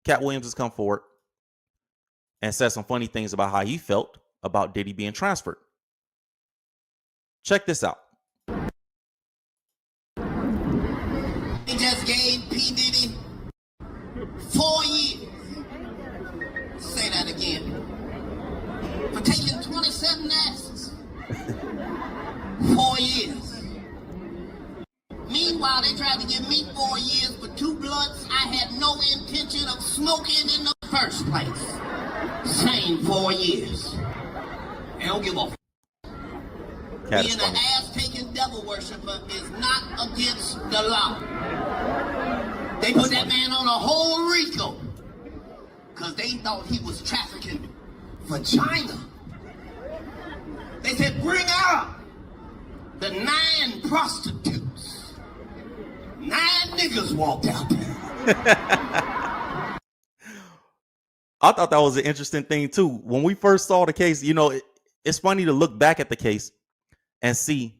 Katt Williams has come forward and said some funny things about how he felt about Diddy being transferred. Check this out. He just gave P. Diddy 4 years. Say that again. For taking 27 asses. 4 years. Meanwhile, they tried to give me 4 years for 2 blunts I had no intention of smoking in the first place. Same 4 years. They don't give a f. Being an ass-taking devil worshiper is not against the law. They put that man on a whole RICO because they thought he was trafficking vagina. They said, bring out the 9 prostitutes. 9 niggas walked out there. I thought that was an interesting thing too. When we first saw the case, you know, it's funny to look back at the case and see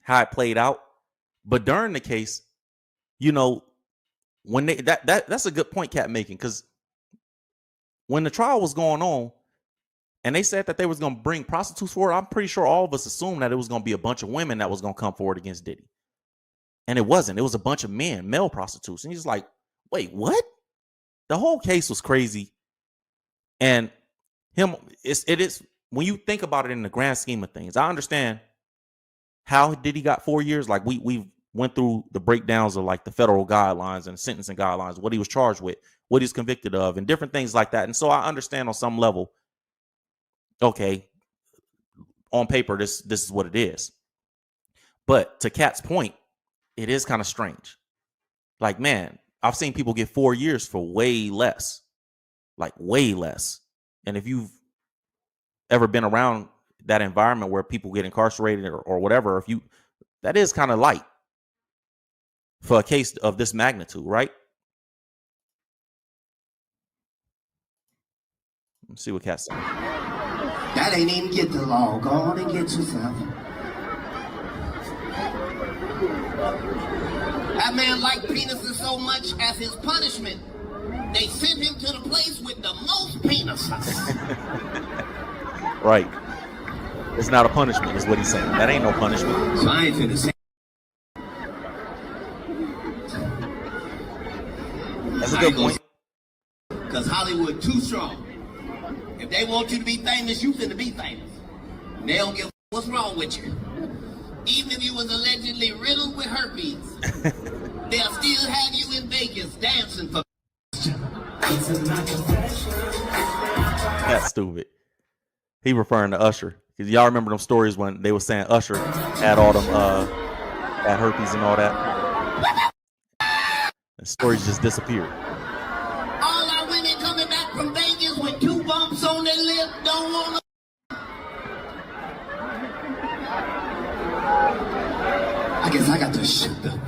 how it played out. But during the case, you know, when they that's a good point Katt making, because when the trial was going on and they said that they was going to bring prostitutes forward, I'm pretty sure all of us assumed that it was going to be a bunch of women that was going to come forward against Diddy. And it wasn't. It was a bunch of men, male prostitutes. And he's like, wait, what? The whole case was crazy. And it is when you think about it in the grand scheme of things, I understand how Diddy got 4 years. Like we went through the breakdowns of like the federal guidelines and sentencing guidelines, what he was charged with, what he's convicted of, and different things like that. And so I understand on some level, okay, on paper, this is what it is. But to Katt's point, it is kind of strange. Like, man, I've seen people get 4 years for way less, like way less. And if you've ever been around that environment where people get incarcerated or whatever, if you, that is kind of light for a case of this magnitude, right? Let's see what Katt said. That ain't even get the law. Go on and get yourself. That man liked penises so much as his punishment, they sent him to the place with the most penises. Right. It's not a punishment, is what he's saying. That ain't no punishment. So I ain't finna say. That's a good point. Because Hollywood too strong. If they want you to be famous, you finna be famous. They don't give what's wrong with you. Even if you was allegedly riddled with herpes, they'll still have you in Vegas dancing for. That's stupid. He referring to Usher. Because y'all remember them stories when they were saying Usher had all them had herpes and all that. The stories just disappeared. All our women coming back from Vegas with 2 bumps on their lip don't want to. I guess I got to shut up.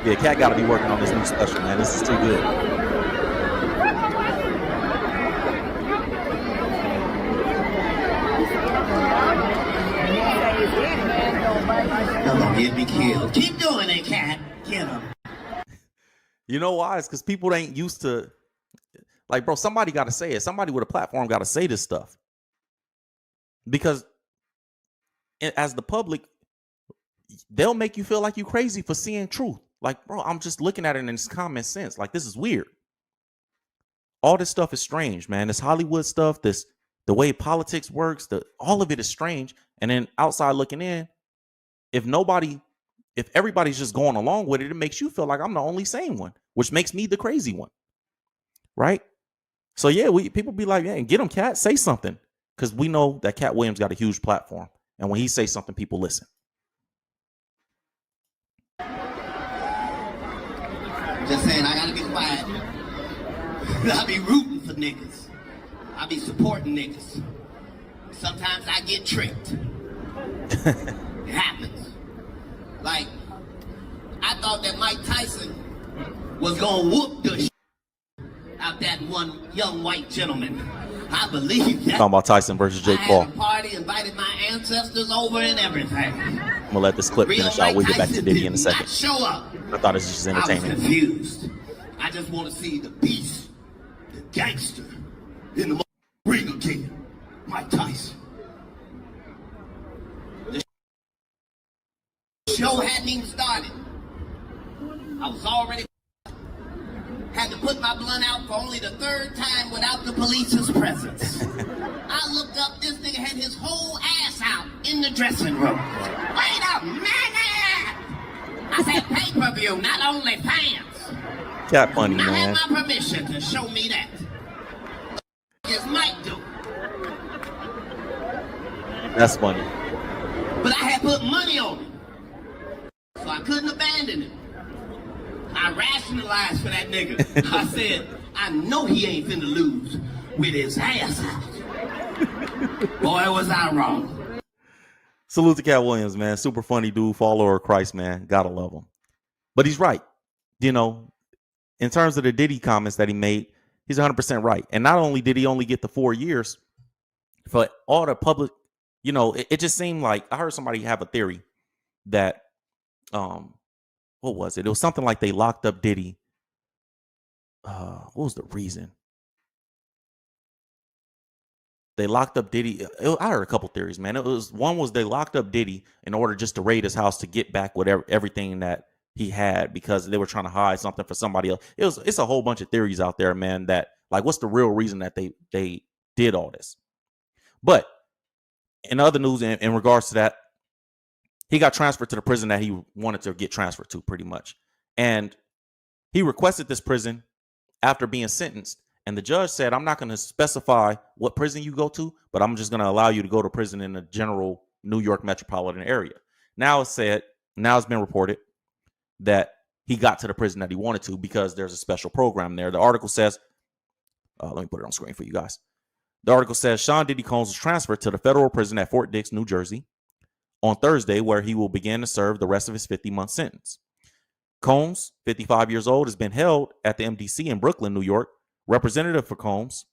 Yeah, Katt got to be working on this new special, man. This is too good. I'm gonna get me killed. Keep doing it, Katt. Get him. You know why? It's because people ain't used to, like, bro, somebody got to say it. Somebody with a platform got to say this stuff. Because as the public, they'll make you feel like you crazy for seeing truth. Like, bro, I'm just looking at it in its common sense. Like, this is weird. All this stuff is strange, man. This Hollywood stuff, the way politics works, all of it is strange. And then outside looking in, if everybody's just going along with it, it makes you feel like I'm the only sane one, which makes me the crazy one. Right? So yeah, people be like, yeah, get him, Katt, say something. Because we know that Katt Williams got a huge platform. And when he says something, people listen. Just saying, I gotta be quiet. I be rooting for niggas. I be supporting niggas. Sometimes I get tricked. It happens. Like, I thought that Mike Tyson was gonna whoop the out that one young white gentleman. I believe that. Talking about Tyson versus Jake Paul. I had a party, invited my ancestors over and everything. I'm gonna let this clip Real finish out. Mike We'll get back to Tyson Diddy did in a not second. show up. I thought it was just I was entertainment. confused. I just want to see the beast, the gangster, in the ring again. Mike Tyson. The show hadn't even started. I was already had to put my blunt out for only the third time without the police's presence. I looked up, this nigga had his whole ass out in the dressing room. Wait a minute! I said pay-per-view, not only fans. Katt funny, I man. had my permission to show me that. Is Mike do? That's funny. But I had put money on it. So I couldn't abandon it. I rationalized for that nigga. I said, I know he ain't finna lose with his ass out. Boy, was I wrong. Salute to Katt Williams, man. Super funny dude, follower of Christ, man. Gotta love him. But he's right. You know, in terms of the Diddy comments that he made, he's 100% right. And not only did he only get the 4 years, but all the public, you know, it just seemed like I heard somebody have a theory that, what was it? It was something like they locked up Diddy. What was the reason? They locked up Diddy. I heard a couple theories, man. One was they locked up Diddy in order just to raid his house to get back whatever everything that he had because they were trying to hide something for somebody else. It's a whole bunch of theories out there, man, that like what's the real reason that they did all this. But in other news in regards to that, he got transferred to the prison that he wanted to get transferred to pretty much. And he requested this prison after being sentenced. And the judge said, I'm not going to specify what prison you go to, but I'm just going to allow you to go to prison in the general New York metropolitan area. Now it's been reported that he got to the prison that he wanted to because there's a special program there. The article says, let me put it on screen for you guys. The article says Sean Diddy Combs was transferred to the federal prison at Fort Dix, New Jersey on Thursday, where he will begin to serve the rest of his 50-month sentence. Combs, 55 years old, has been held at the MDC in Brooklyn, New York. Representative for Combs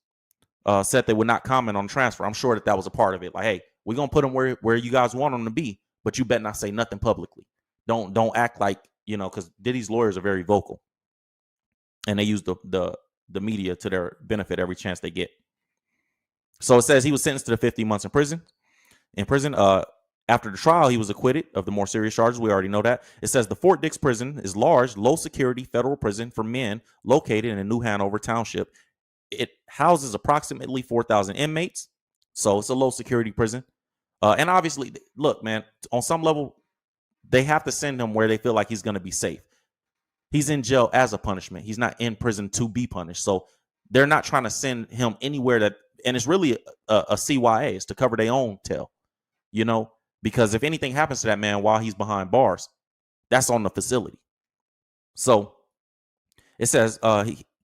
said they would not comment on the transfer. I'm sure that was a part of it. Like, hey, we're going to put him where you guys want him to be, but you better not say nothing publicly. Don't act like, you know, because Diddy's lawyers are very vocal. And they use the media to their benefit every chance they get. So it says he was sentenced to the 50 months in prison. After the trial, he was acquitted of the more serious charges. We already know that. It says the Fort Dix prison is large, low-security federal prison for men located in New Hanover Township. It houses approximately 4,000 inmates, so it's a low-security prison. And obviously, look, man, on some level, they have to send him where they feel like he's going to be safe. He's in jail as a punishment. He's not in prison to be punished. So they're not trying to send him anywhere that, and it's really a CYA. It's to cover their own tail, you know? Because if anything happens to that man while he's behind bars, that's on the facility. So it says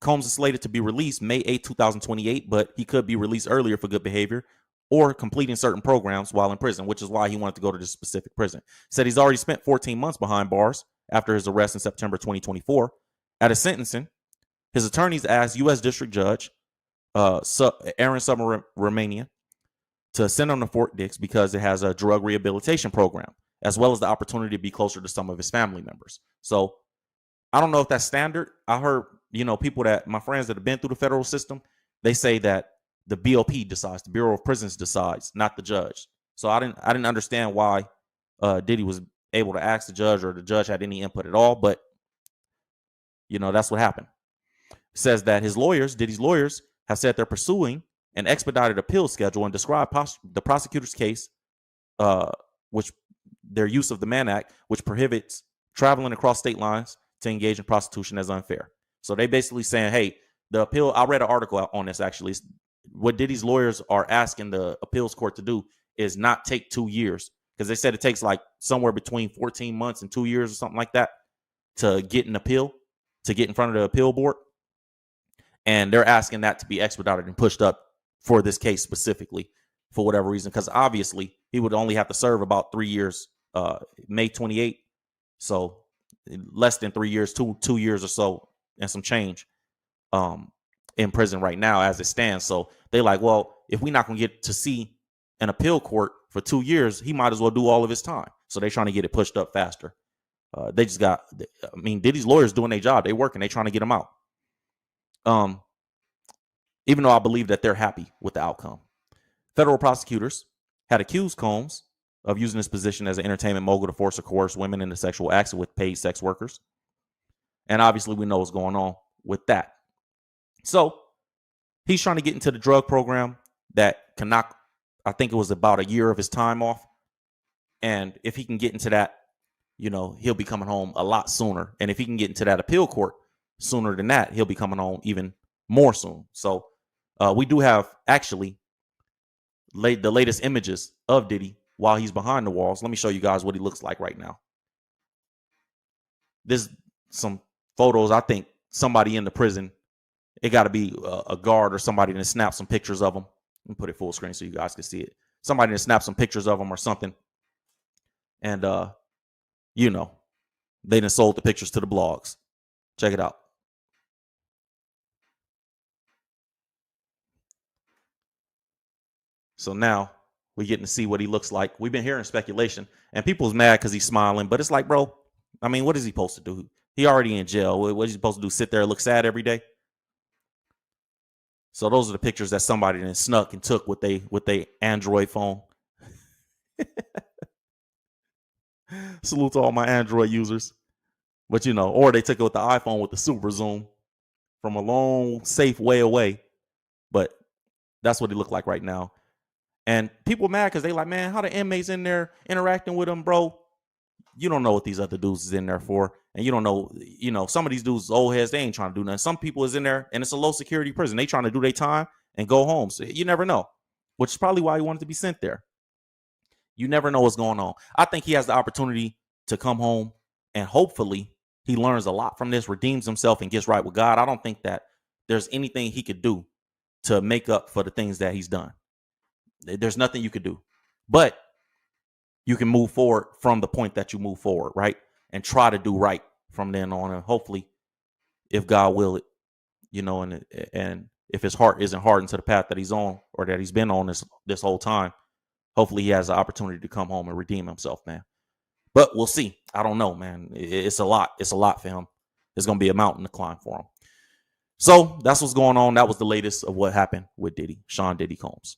Combs is slated to be released May 8, 2028, but he could be released earlier for good behavior or completing certain programs while in prison, which is why he wanted to go to this specific prison. Said he's already spent 14 months behind bars after his arrest in September 2024. At his sentencing, his attorneys asked U.S. District Judge Aaron Subramanian to send him to Fort Dix because it has a drug rehabilitation program, as well as the opportunity to be closer to some of his family members. So I don't know if that's standard. I heard, you know, my friends that have been through the federal system, they say that the BOP decides, the Bureau of Prisons decides, not the judge. So I didn't understand why Diddy was able to ask the judge or the judge had any input at all. But, you know, that's what happened. It says that Diddy's lawyers, have said they're pursuing an expedited appeal schedule and describe the prosecutor's case, which their use of the Mann Act, which prohibits traveling across state lines to engage in prostitution, as unfair. So they basically saying, hey, the appeal, I read an article on this actually. What Diddy's lawyers are asking the appeals court to do is not take 2 years, because they said it takes like somewhere between 14 months and 2 years or something like that to get an appeal, to get in front of the appeal board. And they're asking that to be expedited and pushed up for this case specifically for whatever reason, because obviously he would only have to serve about 3 years, May 28. So less than 3 years, 2 years or so and some change in prison right now as it stands. So they like, well, if we're not going to get to see an appeal court for 2 years, he might as well do all of his time. So they're trying to get it pushed up faster. Diddy's lawyers doing their job. They working. They trying to get him out. Even though I believe that they're happy with the outcome. Federal prosecutors had accused Combs of using his position as an entertainment mogul to force or coerce women into sexual acts with paid sex workers. And obviously we know what's going on with that. So he's trying to get into the drug program that can knock, I think it was about a year of his time off. And if he can get into that, he'll be coming home a lot sooner. And if he can get into that appeal court sooner than that, he'll be coming home even more soon. So we do have actually the latest images of Diddy while he's behind the walls. Let me show you guys what he looks like right now. There's some photos. I think somebody in the prison, it got to be a guard or somebody that snapped some pictures of him. Let me put it full screen so you guys can see it. Somebody that snapped some pictures of him or something. And, they done sold the pictures to the blogs. Check it out. So now we're getting to see what he looks like. We've been hearing speculation, and people's mad because he's smiling. But it's like, bro, what is he supposed to do? He already in jail. What is he supposed to do? Sit there and look sad every day? So those are the pictures that somebody then snuck and took with they Android phone. Salute to all my Android users. But or they took it with the iPhone with the super zoom from a long, safe way away. But that's what he looked like right now. And people mad because they like, man, how the inmates in there interacting with him, bro? You don't know what these other dudes is in there for. And you don't know, some of these dudes, old heads, they ain't trying to do nothing. Some people is in there and it's a low security prison. They trying to do their time and go home. So you never know, which is probably why he wanted to be sent there. You never know what's going on. I think he has the opportunity to come home and hopefully he learns a lot from this, redeems himself and gets right with God. I don't think that there's anything he could do to make up for the things that he's done. There's nothing you could do, but you can move forward from the point that you move forward, right? And try to do right from then on. And hopefully, if God will it, and if his heart isn't hardened to the path that he's on or that he's been on this whole time, hopefully he has the opportunity to come home and redeem himself, man. But we'll see. I don't know, man. It's a lot. It's a lot for him. It's going to be a mountain to climb for him. So that's what's going on. That was the latest of what happened with Diddy, Sean Diddy Combs.